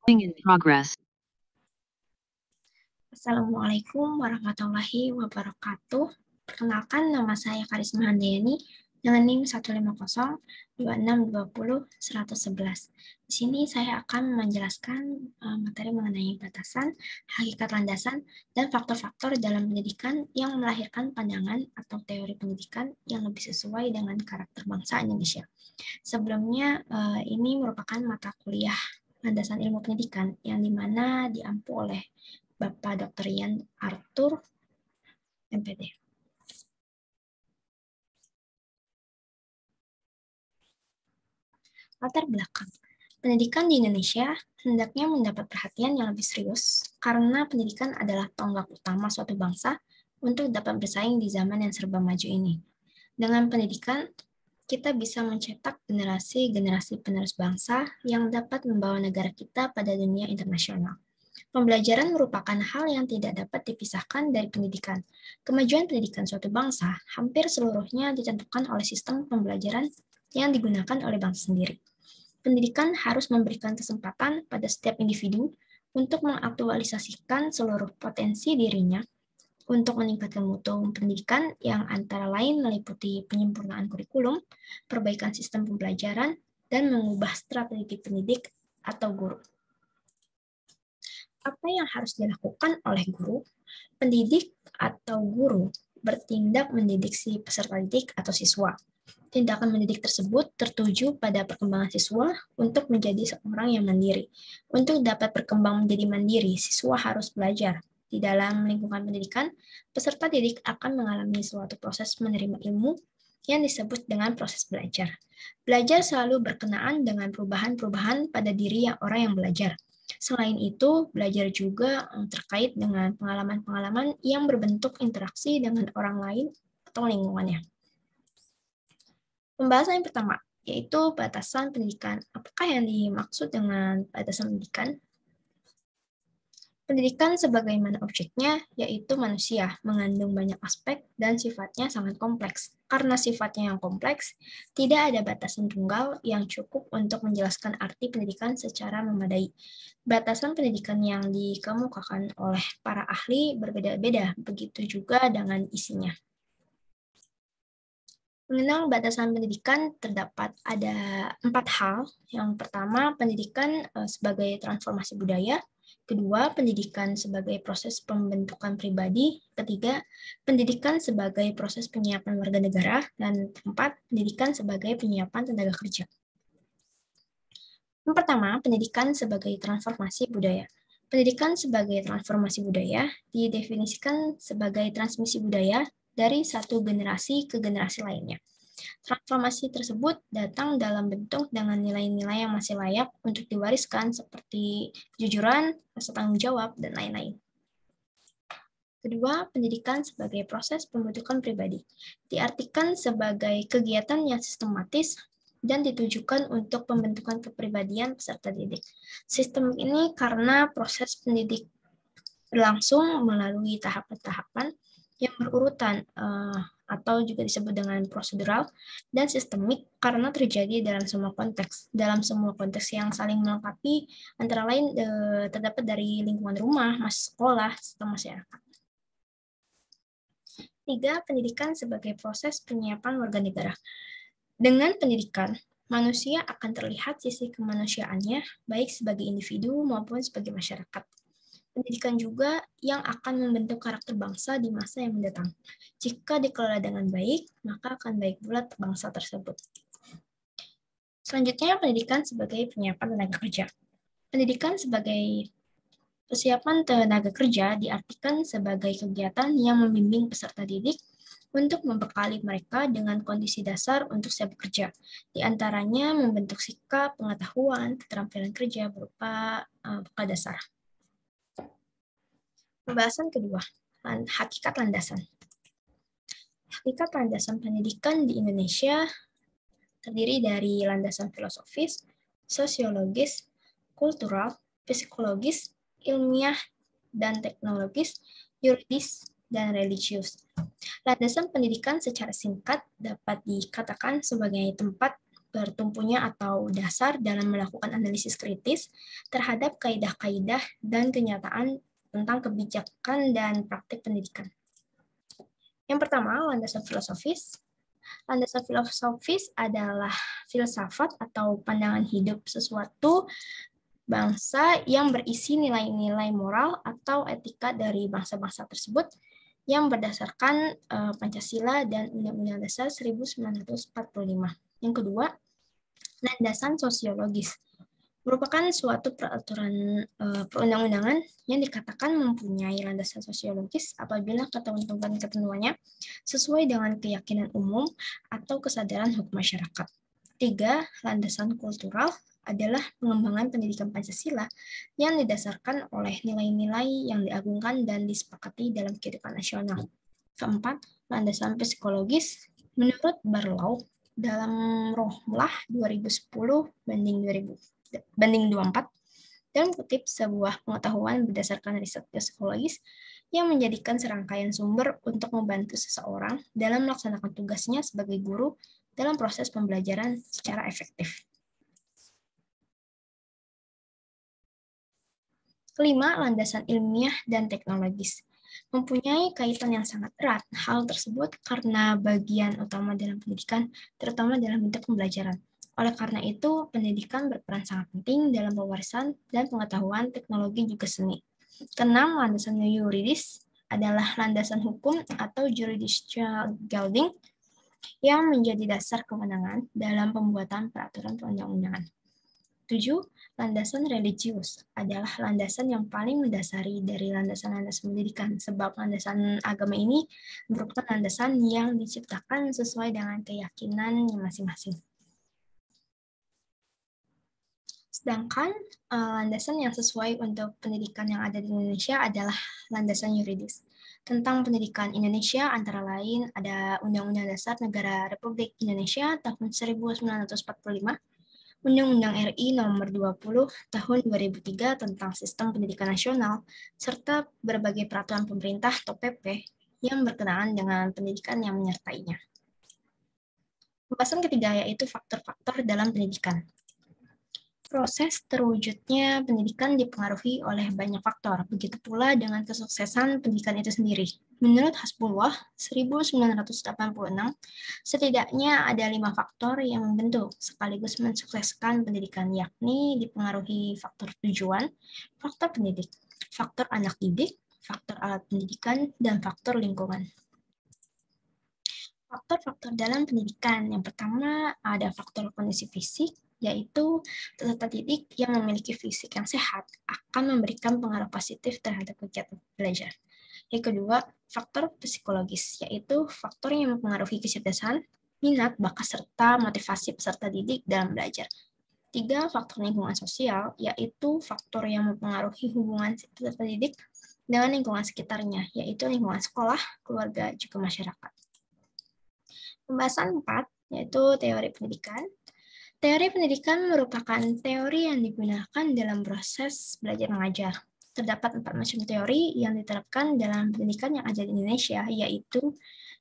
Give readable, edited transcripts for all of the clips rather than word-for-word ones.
In progress. Assalamualaikum warahmatullahi wabarakatuh. Perkenalkan, nama saya Karisma Handayani dengan NIM 150-2620-111. Di sini saya akan menjelaskan materi mengenai batasan, hakikat landasan, dan faktor-faktor dalam pendidikan yang melahirkan pandangan atau teori pendidikan yang lebih sesuai dengan karakter bangsa Indonesia. Sebelumnya, ini merupakan mata kuliah landasan ilmu pendidikan yang dimana diampu oleh Bapak Dr. Ian Arthur, MPD. Latar belakang. Pendidikan di Indonesia hendaknya mendapat perhatian yang lebih serius karena pendidikan adalah tonggak utama suatu bangsa untuk dapat bersaing di zaman yang serba maju ini. Dengan pendidikan, kita bisa mencetak generasi-generasi penerus bangsa yang dapat membawa negara kita pada dunia internasional. Pembelajaran merupakan hal yang tidak dapat dipisahkan dari pendidikan. Kemajuan pendidikan suatu bangsa hampir seluruhnya ditentukan oleh sistem pembelajaran yang digunakan oleh bangsa sendiri. Pendidikan harus memberikan kesempatan pada setiap individu untuk mengaktualisasikan seluruh potensi dirinya untuk meningkatkan mutu pendidikan yang antara lain meliputi penyempurnaan kurikulum, perbaikan sistem pembelajaran, dan mengubah strategi pendidik atau guru. Apa yang harus dilakukan oleh guru? Pendidik atau guru bertindak mendidik si peserta didik atau siswa. Tindakan mendidik tersebut tertuju pada perkembangan siswa untuk menjadi seorang yang mandiri. Untuk dapat berkembang menjadi mandiri, siswa harus belajar. Di dalam lingkungan pendidikan, peserta didik akan mengalami suatu proses menerima ilmu yang disebut dengan proses belajar. Belajar selalu berkenaan dengan perubahan-perubahan pada diri orang yang belajar. Selain itu, belajar juga terkait dengan pengalaman-pengalaman yang berbentuk interaksi dengan orang lain atau lingkungannya. Pembahasan yang pertama, yaitu batasan pendidikan. Apakah yang dimaksud dengan batasan pendidikan? Pendidikan sebagaimana objeknya, yaitu manusia, mengandung banyak aspek dan sifatnya sangat kompleks. Karena sifatnya yang kompleks, tidak ada batasan tunggal yang cukup untuk menjelaskan arti pendidikan secara memadai. Batasan pendidikan yang dikemukakan oleh para ahli berbeda-beda, begitu juga dengan isinya. Mengenal batasan pendidikan terdapat ada 4 hal. Yang pertama, pendidikan sebagai transformasi budaya. Kedua, pendidikan sebagai proses pembentukan pribadi. Ketiga, pendidikan sebagai proses penyiapan warga negara. Dan keempat, pendidikan sebagai penyiapan tenaga kerja. Yang pertama, pendidikan sebagai transformasi budaya. Pendidikan sebagai transformasi budaya didefinisikan sebagai transmisi budaya dari satu generasi ke generasi lainnya. Transformasi tersebut datang dalam bentuk dengan nilai-nilai yang masih layak untuk diwariskan seperti kejujuran, rasa tanggung jawab, dan lain-lain. Kedua, pendidikan sebagai proses pembentukan pribadi. Diartikan sebagai kegiatan yang sistematis dan ditujukan untuk pembentukan kepribadian peserta didik. Sistem ini karena proses pendidik berlangsung melalui tahapan-tahapan yang berurutan atau juga disebut dengan prosedural dan sistemik karena terjadi dalam semua konteks. Dalam semua konteks yang saling melengkapi, antara lain terdapat dari lingkungan rumah, sekolah, serta masyarakat. 3. Pendidikan sebagai proses penyiapan warga negara. Dengan pendidikan, manusia akan terlihat sisi kemanusiaannya, baik sebagai individu maupun sebagai masyarakat. Pendidikan juga yang akan membentuk karakter bangsa di masa yang mendatang. Jika dikelola dengan baik, maka akan baik pula bangsa tersebut. Selanjutnya, pendidikan sebagai penyiapan tenaga kerja. Pendidikan sebagai persiapan tenaga kerja diartikan sebagai kegiatan yang membimbing peserta didik untuk membekali mereka dengan kondisi dasar untuk siap bekerja. Di antaranya membentuk sikap, pengetahuan, keterampilan kerja berupa bekal dasar. Pembahasan kedua, hakikat landasan. Hakikat landasan pendidikan di Indonesia terdiri dari landasan filosofis, sosiologis, kultural, psikologis, ilmiah, dan teknologis, yuridis, dan religius. Landasan pendidikan secara singkat dapat dikatakan sebagai tempat bertumpunya atau dasar dalam melakukan analisis kritis terhadap kaidah-kaidah dan kenyataan tentang kebijakan dan praktik pendidikan. Yang pertama, landasan filosofis. Landasan filosofis adalah filsafat atau pandangan hidup sesuatu bangsa yang berisi nilai-nilai moral atau etika dari bangsa-bangsa tersebut yang berdasarkan Pancasila dan Undang-Undang Dasar 1945. Yang kedua, landasan sosiologis merupakan suatu peraturan perundang-undangan yang dikatakan mempunyai landasan sosiologis apabila ketentuan-ketentuannya sesuai dengan keyakinan umum atau kesadaran hukum masyarakat. 3. Landasan kultural adalah pengembangan pendidikan Pancasila yang didasarkan oleh nilai-nilai yang diagungkan dan disepakati dalam kehidupan nasional. Keempat, landasan psikologis. Menurut Barlow, dalam Rohmlah 2010 banding 24, dan kutip sebuah pengetahuan berdasarkan riset psikologis yang menjadikan serangkaian sumber untuk membantu seseorang dalam melaksanakan tugasnya sebagai guru dalam proses pembelajaran secara efektif. Kelima, landasan ilmiah dan teknologis. Mempunyai kaitan yang sangat erat. Hal tersebut karena bagian utama dalam pendidikan, terutama dalam bentuk pembelajaran. Oleh karena itu, pendidikan berperan sangat penting dalam pewarisan dan pengetahuan teknologi juga seni. Keenam, landasan yuridis adalah landasan hukum atau judicial guiding yang menjadi dasar kewenangan dalam pembuatan peraturan perundang-undangan. 7. Landasan religius adalah landasan yang paling mendasari dari landasan-landasan pendidikan, sebab landasan agama ini merupakan landasan yang diciptakan sesuai dengan keyakinan masing-masing. Sedangkan landasan yang sesuai untuk pendidikan yang ada di Indonesia adalah landasan yuridis. Tentang pendidikan Indonesia antara lain ada Undang-Undang Dasar Negara Republik Indonesia tahun 1945, Undang-Undang RI Nomor 20 Tahun 2003 tentang Sistem Pendidikan Nasional, serta berbagai peraturan pemerintah atau PP yang berkenaan dengan pendidikan yang menyertainya. Pembahasan ketiga yaitu faktor-faktor dalam pendidikan. Proses terwujudnya pendidikan dipengaruhi oleh banyak faktor, begitu pula dengan kesuksesan pendidikan itu sendiri. Menurut Hasbullah, 1986, setidaknya ada 5 faktor yang membentuk sekaligus mensukseskan pendidikan, yakni dipengaruhi faktor tujuan, faktor pendidik, faktor anak didik, faktor alat pendidikan, dan faktor lingkungan. Faktor-faktor dalam pendidikan, yang pertama ada faktor kondisi fisik, yaitu peserta didik yang memiliki fisik yang sehat akan memberikan pengaruh positif terhadap kegiatan belajar. Yang kedua, faktor psikologis, yaitu faktor yang mempengaruhi kecerdasan, minat, bakat, serta motivasi peserta didik dalam belajar. 3. Faktor lingkungan sosial, yaitu faktor yang mempengaruhi hubungan peserta didik dengan lingkungan sekitarnya, yaitu lingkungan sekolah, keluarga, juga masyarakat. Pembahasan 4, yaitu teori pendidikan. Teori pendidikan merupakan teori yang digunakan dalam proses belajar mengajar. Terdapat 4 macam teori yang diterapkan dalam pendidikan yang ada di Indonesia, yaitu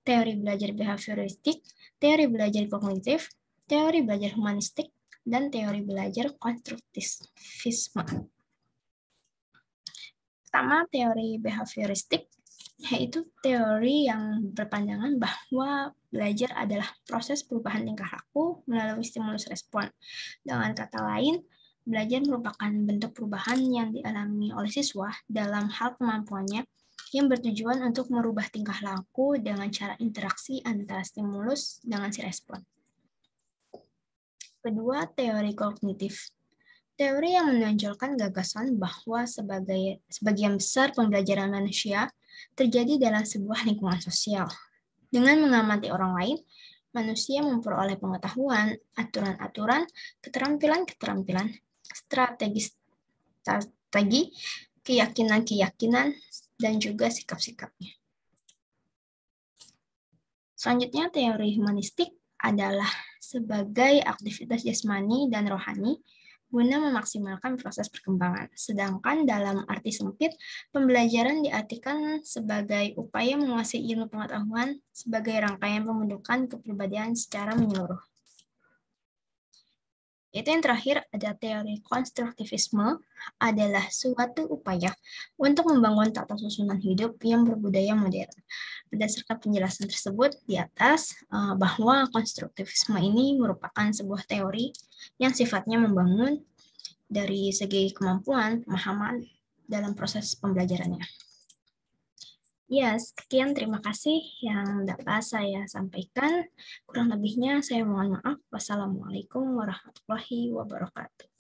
teori belajar behavioristik, teori belajar kognitif, teori belajar humanistik, dan teori belajar konstruktivisme. Pertama, teori behavioristik, yaitu teori yang berpandangan bahwa belajar adalah proses perubahan tingkah laku melalui stimulus respon. Dengan kata lain, belajar merupakan bentuk perubahan yang dialami oleh siswa dalam hal kemampuannya yang bertujuan untuk merubah tingkah laku dengan cara interaksi antara stimulus dengan si respon. Kedua, teori kognitif. Teori yang menonjolkan gagasan bahwa sebagian besar pembelajaran manusia terjadi dalam sebuah lingkungan sosial. Dengan mengamati orang lain, manusia memperoleh pengetahuan, aturan-aturan, keterampilan-keterampilan, strategi, keyakinan-keyakinan, dan juga sikap-sikapnya. Selanjutnya, teori humanistik adalah sebagai aktivitas jasmani dan rohani guna memaksimalkan proses perkembangan. Sedangkan dalam arti sempit, pembelajaran diartikan sebagai upaya menguasai ilmu pengetahuan sebagai rangkaian pembentukan kepribadian secara menyeluruh. Yaitu yang terakhir ada teori konstruktivisme adalah suatu upaya untuk membangun tata susunan hidup yang berbudaya modern. Berdasarkan penjelasan tersebut di atas, bahwa konstruktivisme ini merupakan sebuah teori yang sifatnya membangun dari segi kemampuan, pemahaman dalam proses pembelajarannya. Ya, sekian terima kasih yang dapat saya sampaikan. Kurang lebihnya saya mohon maaf. Wassalamualaikum warahmatullahi wabarakatuh.